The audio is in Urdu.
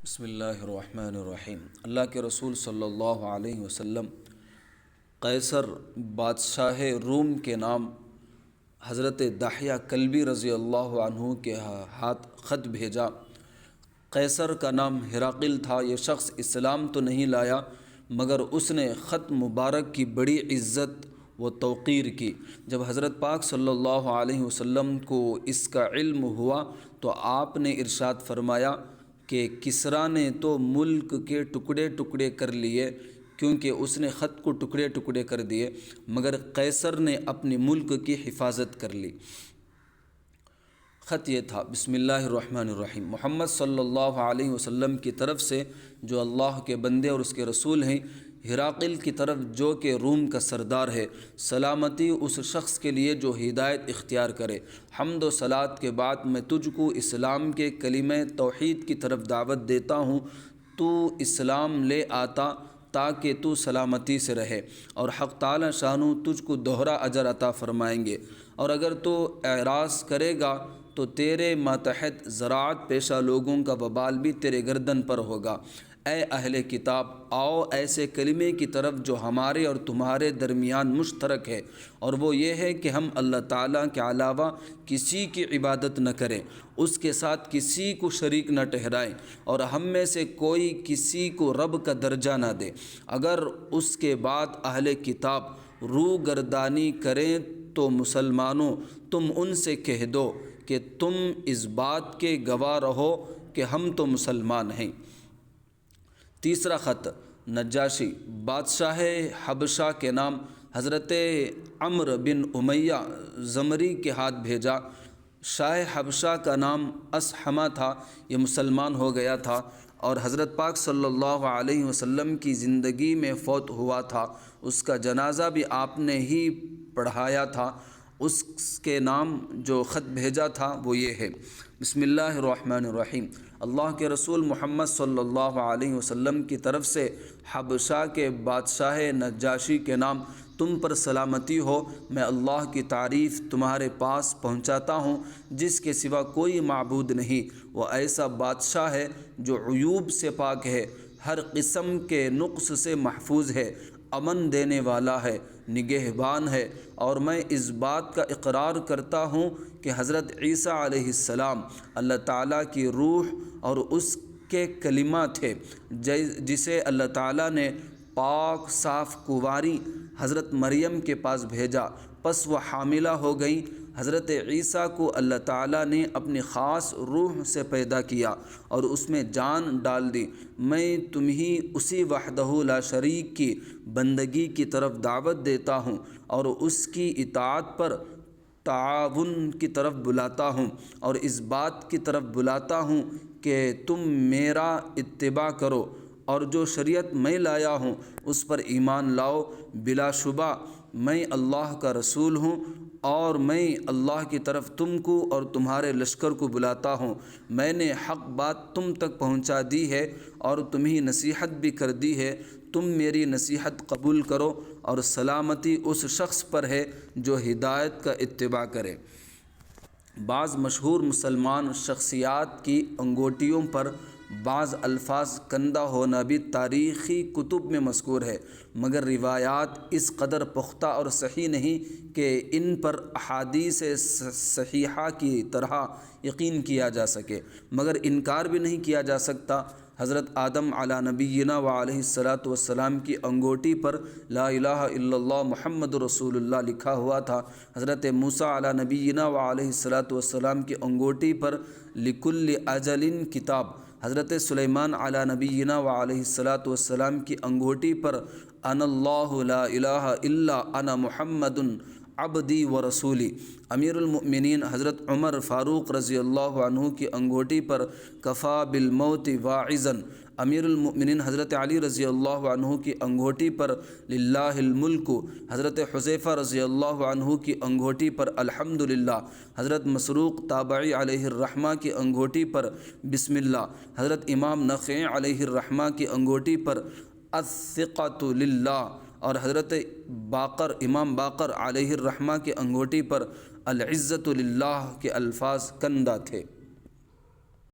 بسم اللہ الرحمن الرحیم۔ اللہ کے رسول صلی اللہ علیہ وسلم قیصر بادشاہ روم کے نام حضرت دحیہ کلبی رضی اللہ عنہ کے ہاتھ خط بھیجا۔ قیصر کا نام ہرقل تھا۔ یہ شخص اسلام تو نہیں لایا مگر اس نے خط مبارک کی بڑی عزت و توقیر کی۔ جب حضرت پاک صلی اللہ علیہ وسلم کو اس کا علم ہوا تو آپ نے ارشاد فرمایا کہ کسریٰ نے تو ملک کے ٹکڑے ٹکڑے کر لیے کیونکہ اس نے خط کو ٹکڑے ٹکڑے کر دیے، مگر قیصر نے اپنے ملک کی حفاظت کر لی۔ خط یہ تھا: بسم اللہ الرحمن الرحیم، محمد صلی اللہ علیہ وسلم کی طرف سے جو اللہ کے بندے اور اس کے رسول ہیں، ہرقل کی طرف جو کہ روم کا سردار ہے، سلامتی اس شخص کے لیے جو ہدایت اختیار کرے۔ حمد و صلات کے بعد میں تجھ کو اسلام کے کلمہ توحید کی طرف دعوت دیتا ہوں۔ تو اسلام لے آتا تاکہ تو سلامتی سے رہے، اور حق تعالی شانہ تجھ کو دوہرا اجر عطا فرمائیں گے۔ اور اگر تو اعراض کرے گا تو تیرے ماتحت زراعت پیشہ لوگوں کا وبال بھی تیرے گردن پر ہوگا۔ اے اہل کتاب، آؤ ایسے کلمے کی طرف جو ہمارے اور تمہارے درمیان مشترک ہے، اور وہ یہ ہے کہ ہم اللہ تعالیٰ کے علاوہ کسی کی عبادت نہ کریں، اس کے ساتھ کسی کو شریک نہ ٹھہرائیں، اور ہم میں سے کوئی کسی کو رب کا درجہ نہ دے۔ اگر اس کے بعد اہل کتاب روگردانی کریں تو مسلمانوں، تم ان سے کہہ دو کہ تم اس بات کے گواہ رہو کہ ہم تو مسلمان ہیں۔ تیسرا خط نجاشی بادشاہ حبشہ کے نام حضرت عمرو بن امیہ زمری کے ہاتھ بھیجا۔ شاہ حبشہ کا نام اصحمہ تھا، یہ مسلمان ہو گیا تھا اور حضرت پاک صلی اللہ علیہ وسلم کی زندگی میں فوت ہوا تھا۔ اس کا جنازہ بھی آپ نے ہی پڑھایا تھا۔ اس کے نام جو خط بھیجا تھا وہ یہ ہے: بسم اللہ الرحمن الرحیم، اللہ کے رسول محمد صلی اللہ علیہ وسلم کی طرف سے حبشہ کے بادشاہ نجاشی کے نام تم پر سلامتی ہو۔ میں اللہ کی تعریف تمہارے پاس پہنچاتا ہوں جس کے سوا کوئی معبود نہیں۔ وہ ایسا بادشاہ ہے جو عیوب سے پاک ہے، ہر قسم کے نقص سے محفوظ ہے، امن دینے والا ہے، نگہبان ہے۔ اور میں اس بات کا اقرار کرتا ہوں کہ حضرت عیسیٰ علیہ السلام اللہ تعالیٰ کی روح اور اس کے کلمہ تھے، جسے اللہ تعالیٰ نے پاک صاف کنواری حضرت مریم کے پاس بھیجا، پس وہ حاملہ ہو گئیں۔ حضرت عیسیٰ کو اللہ تعالیٰ نے اپنی خاص روح سے پیدا کیا اور اس میں جان ڈال دی۔ میں تمہیں اسی وحدہ لا شریک کی بندگی کی طرف دعوت دیتا ہوں اور اس کی اطاعت پر تعاون کی طرف بلاتا ہوں، اور اس بات کی طرف بلاتا ہوں کہ تم میرا اتباع کرو اور جو شریعت میں لایا ہوں اس پر ایمان لاؤ۔ بلا شبہ میں اللہ کا رسول ہوں اور میں اللہ کی طرف تم کو اور تمہارے لشکر کو بلاتا ہوں۔ میں نے حق بات تم تک پہنچا دی ہے اور تمہیں نصیحت بھی کر دی ہے۔ تم میری نصیحت قبول کرو، اور سلامتی اس شخص پر ہے جو ہدایت کا اتباع کرے۔ بعض مشہور مسلمان شخصیات کی انگوٹھیوں پر بعض الفاظ کندہ ہونا بھی تاریخی کتب میں مذکور ہے، مگر روایات اس قدر پختہ اور صحیح نہیں کہ ان پر احادیث صحیحہ کی طرح یقین کیا جا سکے، مگر انکار بھی نہیں کیا جا سکتا۔ حضرت آدم علی نبینا و علیہ الصلاۃ والسلام کی انگوٹھی پر لا الہ الا اللہ محمد رسول اللہ لکھا ہوا تھا۔ حضرت موسیٰ علی نبینا و علیہ الصلاۃ والسلام کی انگوٹھی پر لکل اجل کتاب۔ حضرت سلیمان علی نبینا و علیہ الصلاۃ والسلام کی انگوٹھی پر انا اللہ لا الہ الا انا محمد عبدی و رسولی۔ امیر المؤمنین حضرت عمر فاروق رضی اللہ عنہ کی انگوٹھی پر کفا بالموت واعظا۔ امیر المؤمنین حضرت علی رضی اللہ عنہ کی انگوٹھی پر للہ الملک۔ حضرت حذیفہ رضی اللہ عنہ کی انگوٹھی پر الحمدللہ۔ حضرت مسروق تابعی علیہ الرحمہ کی انگوٹھی پر بسم اللہ۔ حضرت امام نخعی علیہ الرحمہ کی انگوٹھی پر الثقۃ للہ، اور حضرت امام باقر علیہ الرحمہ کی انگوٹھی پر العزت للہ کے الفاظ کندہ تھے۔